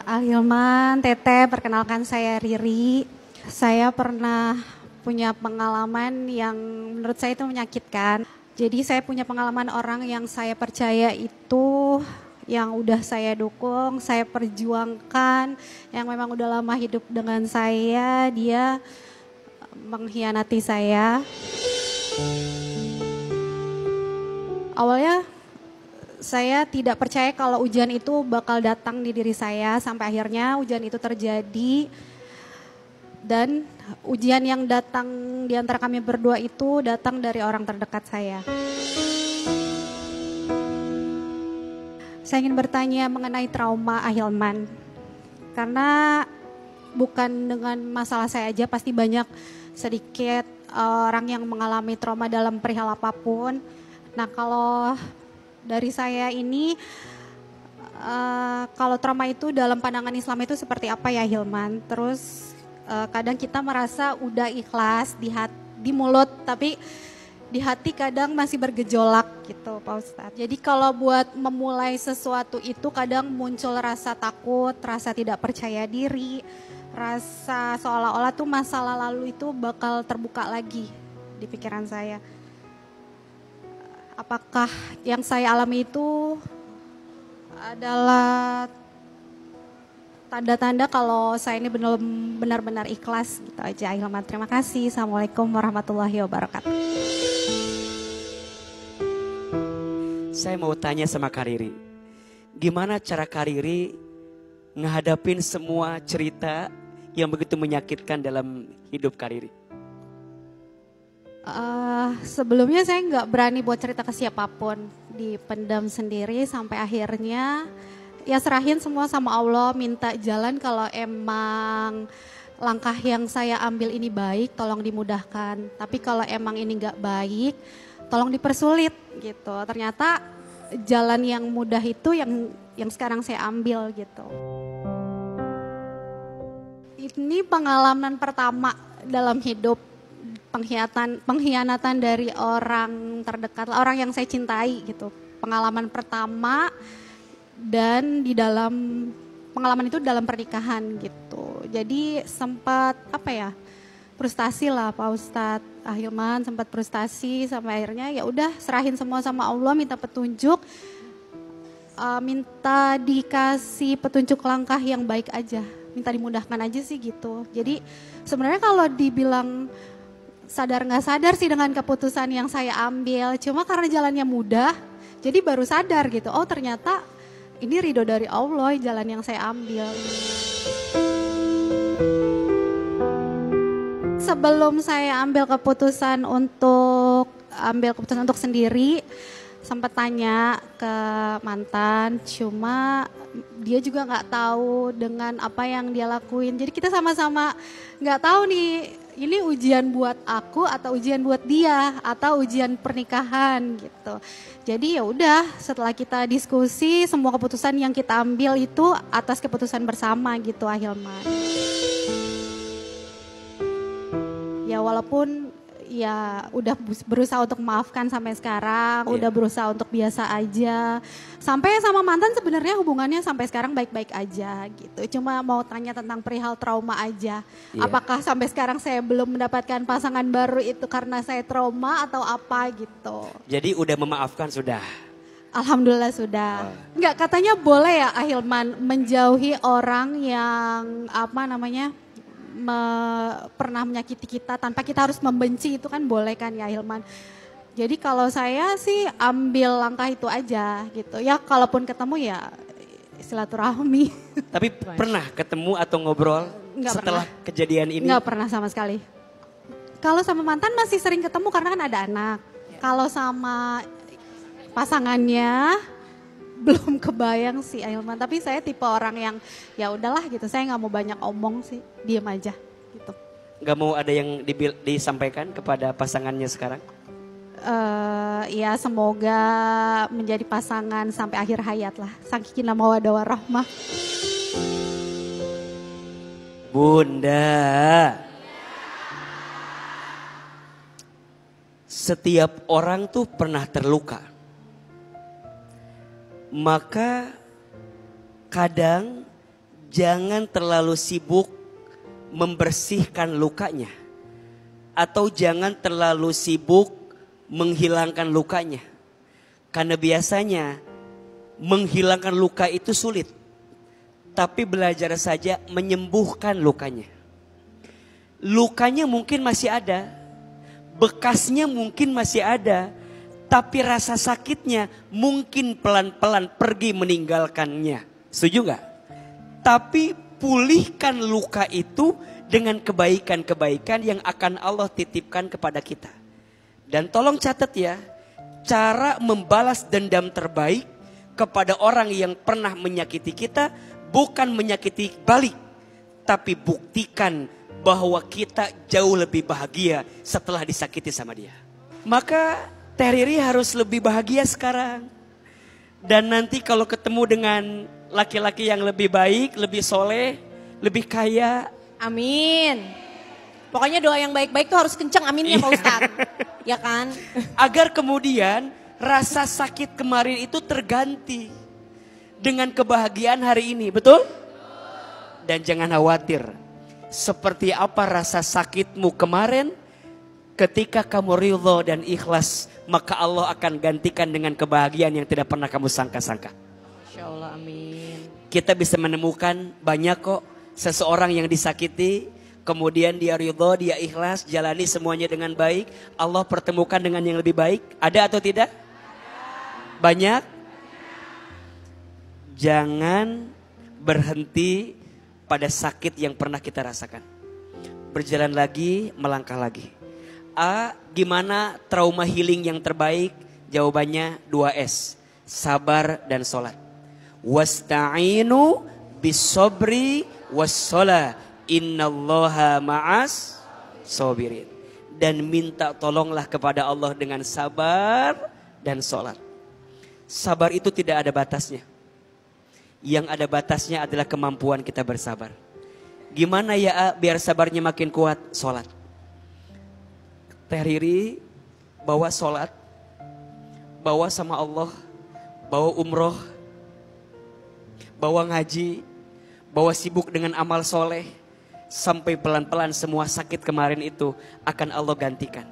Ahilman, Tete, perkenalkan saya Riri. Saya pernah punya pengalaman yang menurut saya itu menyakitkan. Jadi saya punya pengalaman orang yang saya percaya itu, yang udah saya dukung, saya perjuangkan, yang memang udah lama hidup dengan saya, dia mengkhianati saya. Awalnya saya tidak percaya kalau ujian itu bakal datang di diri saya, sampai akhirnya ujian itu terjadi. Dan ujian yang datang di antara kami berdua itu datang dari orang terdekat saya. Saya ingin bertanya mengenai trauma Ahilman. Karena bukan dengan masalah saya aja, pasti banyak sedikit orang yang mengalami trauma dalam perihal apapun. Nah, kalau dari saya ini, kalau trauma itu dalam pandangan Islam itu seperti apa ya Hilman? Terus kadang kita merasa udah ikhlas di mulut, tapi di hati kadang masih bergejolak gitu Pak Ustadz. Jadi kalau buat memulai sesuatu itu kadang muncul rasa takut, rasa tidak percaya diri, rasa seolah-olah tuh masa lalu itu bakal terbuka lagi di pikiran saya. Apakah yang saya alami itu adalah tanda-tanda kalau saya ini belum benar-benar ikhlas gitu aja. Ahilman, terima kasih. Assalamualaikum warahmatullahi wabarakatuh. Saya mau tanya sama Kak Riri, gimana cara Kak Riri ngehadapin semua cerita yang begitu menyakitkan dalam hidup Kak Riri? Sebelumnya saya nggak berani buat cerita ke siapapun, dipendam sendiri sampai akhirnya ya serahin semua sama Allah, minta jalan kalau emang langkah yang saya ambil ini baik, tolong dimudahkan. Tapi kalau emang ini nggak baik, tolong dipersulit gitu. Ternyata jalan yang mudah itu yang sekarang saya ambil gitu. Ini pengalaman pertama dalam hidup. Pengkhianatan dari orang terdekat, orang yang saya cintai gitu. Pengalaman pertama dan di dalam pengalaman itu dalam pernikahan gitu. Jadi sempat frustasi lah Pak Ustadz Ahilman, sempat frustasi sampai akhirnya ya udah serahin semua sama Allah, minta petunjuk, minta dikasih petunjuk langkah yang baik aja, minta dimudahkan aja sih gitu. Jadi sebenarnya kalau dibilang sadar nggak sadar sih dengan keputusan yang saya ambil. Cuma karena jalannya mudah, jadi baru sadar gitu. Oh ternyata ini ridho dari Allah jalan yang saya ambil. Sebelum saya ambil keputusan untuk sendiri, sempat tanya ke mantan. Cuma dia juga nggak tahu dengan apa yang dia lakuin. Jadi kita sama-sama nggak tahu nih. Ini ujian buat aku atau ujian buat dia atau ujian pernikahan gitu. Jadi ya udah setelah kita diskusi semua keputusan yang kita ambil itu atas keputusan bersama gitu Ahilman. Ya walaupun ya udah berusaha untuk memaafkan sampai sekarang, udah berusaha untuk biasa aja. Sampai sama mantan sebenarnya hubungannya sampai sekarang baik-baik aja gitu. Cuma mau tanya tentang perihal trauma aja. Apakah sampai sekarang saya belum mendapatkan pasangan baru itu karena saya trauma atau apa gitu. Jadi udah memaafkan sudah? Alhamdulillah sudah. Enggak, katanya boleh ya Ahilman menjauhi orang yang pernah menyakiti kita tanpa kita harus membenci, itu kan boleh kan ya Hilman. Jadi kalau saya sih ambil langkah itu aja gitu. Ya kalaupun ketemu ya silaturahmi. Tapi pernah ketemu atau ngobrol setelah kejadian ini? Enggak pernah sama sekali. Kalau sama mantan masih sering ketemu karena kan ada anak. Kalau sama pasangannya belum kebayang sih Ahilman, tapi saya tipe orang yang ya udahlah gitu, saya nggak mau banyak omong sih, diam aja gitu. Nggak mau ada yang disampaikan kepada pasangannya sekarang? Ya semoga menjadi pasangan sampai akhir hayat lah, sakinah mawaddah warahmah. Bunda, setiap orang tuh pernah terluka. Maka kadang jangan terlalu sibuk membersihkan lukanya. Atau jangan terlalu sibuk menghilangkan lukanya. Karena biasanya menghilangkan luka itu sulit. Tapi belajar saja menyembuhkan lukanya. Lukanya mungkin masih ada. Bekasnya mungkin masih ada. Tapi rasa sakitnya mungkin pelan-pelan pergi meninggalkannya. Setuju gak? Tapi pulihkan luka itu dengan kebaikan-kebaikan yang akan Allah titipkan kepada kita. Dan tolong catat ya, cara membalas dendam terbaik kepada orang yang pernah menyakiti kita bukan menyakiti balik, tapi buktikan bahwa kita jauh lebih bahagia setelah disakiti sama dia. Maka Teh Riri harus lebih bahagia sekarang. Dan nanti kalau ketemu dengan laki-laki yang lebih baik, lebih soleh, lebih kaya. Amin. Pokoknya doa yang baik-baik tuh harus kenceng aminnya Pak Ustadz. Ya kan? Agar kemudian rasa sakit kemarin itu terganti dengan kebahagiaan hari ini, betul? Dan jangan khawatir, seperti apa rasa sakitmu kemarin, ketika kamu ridho dan ikhlas, maka Allah akan gantikan dengan kebahagiaan yang tidak pernah kamu sangka-sangka. Insya Allah, amin. Kita bisa menemukan banyak kok seseorang yang disakiti, kemudian dia ridho, dia ikhlas, jalani semuanya dengan baik, Allah pertemukan dengan yang lebih baik. Ada atau tidak? Banyak. Jangan berhenti pada sakit yang pernah kita rasakan. Berjalan lagi, melangkah lagi. Gimana trauma healing yang terbaik? Jawabannya 2S. Sabar dan sholat. Wasta'inu bisobri wassalah. Innallaha ma'as sobirin. Dan minta tolonglah kepada Allah dengan sabar dan sholat. Sabar itu tidak ada batasnya. Yang ada batasnya adalah kemampuan kita bersabar. Gimana ya biar sabarnya makin kuat? Sholat. Teh Riri bawa sholat, bawa sama Allah, bawa umroh, bawa ngaji, bawa sibuk dengan amal soleh. Sampai pelan-pelan semua sakit kemarin itu akan Allah gantikan.